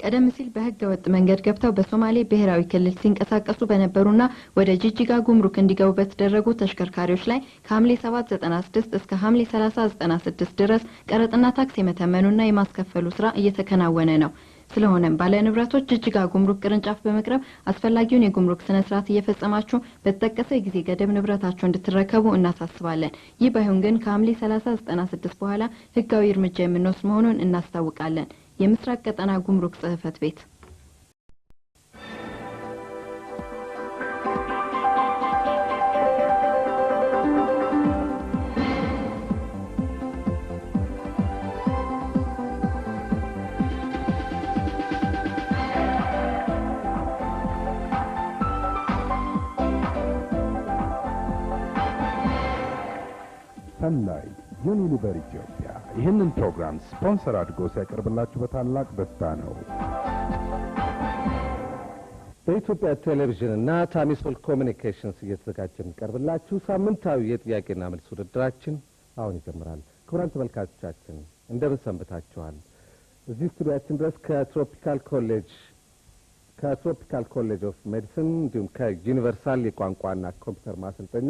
ቀደም ሲል በህገ ወጥ መንገድ ገብተው በሶማሌ ብሔራዊ ክልል ሲንቀሳቀሱ በነበሩና ወደ ጂጂጋ ጉምሩክ እንዲገቡ በተደረጉ ተሽከርካሪዎች ላይ ከሐምሌ 796 እስከ ሐምሌ 3096 ድረስ ቀረጥና ታክስ የመተመኑና የማስከፈሉ ስራ እየተከናወነ ነው። ስለሆነም ባለ ንብረቶች ጂጂጋ ጉምሩክ ቅርንጫፍ በመቅረብ አስፈላጊውን የጉምሩክ ስነ ስርዓት እየፈጸማችሁ በተጠቀሰ ጊዜ ገደብ ንብረታችሁ እንድትረከቡ እናሳስባለን። ይህ ባይሆን ግን ከሐምሌ 3096 በኋላ ህጋዊ እርምጃ የምንወስድ መሆኑን እናስታውቃለን። የምስራቅ ቀጠና ጉምሩክ ጽህፈት ቤት ሰናይ ዩኒሊቨር ኢትዮጵያ ይህንን ፕሮግራም ስፖንሰር አድርጎ ሲያቀርብላችሁ በታላቅ ደስታ ነው። በኢትዮጵያ ቴሌቪዥንና ታሚሶል ኮሙኒኬሽንስ እየተዘጋጀ የሚቀርብላችሁ ሳምንታዊ የጥያቄና መልስ ውድድራችን አሁን ይጀምራል። ክቡራን ተመልካቾቻችን እንደምን ሰንብታችኋል? እዚህ ስቱዲያችን ድረስ ከትሮፒካል ኮሌጅ ኦፍ ሜዲሲን እንዲሁም ከዩኒቨርሳል የቋንቋና ኮምፒውተር ማሰልጠኛ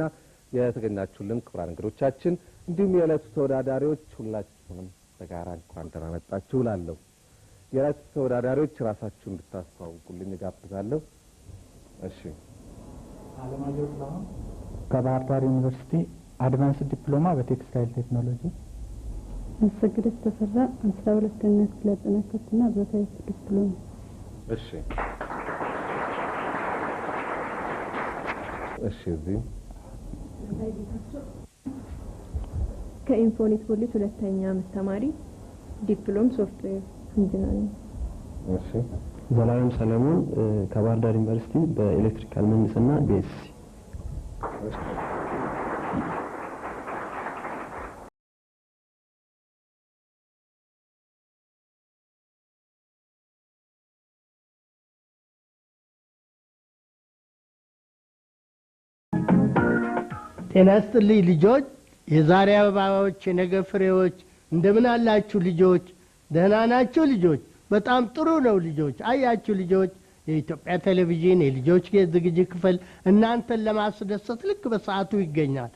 የተገኛችሁልን ክቡራን እንግዶቻችን እንዲሁም የዕለቱ ተወዳዳሪዎች ሁላችሁንም በጋራ እንኳን ደህና መጣችሁ እላለሁ። የዕለቱ ተወዳዳሪዎች ራሳችሁን እንድታስተዋውቁልኝ እጋብዛለሁ። እሺ። አለማየሁ ጥላሁን ከባህር ዳር ዩኒቨርሲቲ አድቫንስ ዲፕሎማ በቴክስታይል ቴክኖሎጂ። አሰግደት ተፈራ 12ኛ ክፍል ያጠናቀቅኩና በታይፕ ዲፕሎማ። እሺ። እዚህ ከኢንፎኒክስ ኮሌጅ ሁለተኛ ዓመት ተማሪ ዲፕሎም ሶፍትዌር ኢንጂነሪንግ። እሺ። ዘላለም ሰለሞን ከባህር ዳር ዩኒቨርሲቲ በኤሌክትሪካል ምህንድስና ቢኤስሲ። ጤና ይስጥልኝ ልጆች፣ የዛሬ አበባዎች የነገ ፍሬዎች። እንደምን አላችሁ ልጆች? ደህና ናችሁ ልጆች? በጣም ጥሩ ነው ልጆች። አያችሁ ልጆች፣ የኢትዮጵያ ቴሌቪዥን የልጆች የዝግጅት ክፍል እናንተን ለማስደሰት ልክ በሰዓቱ ይገኛል።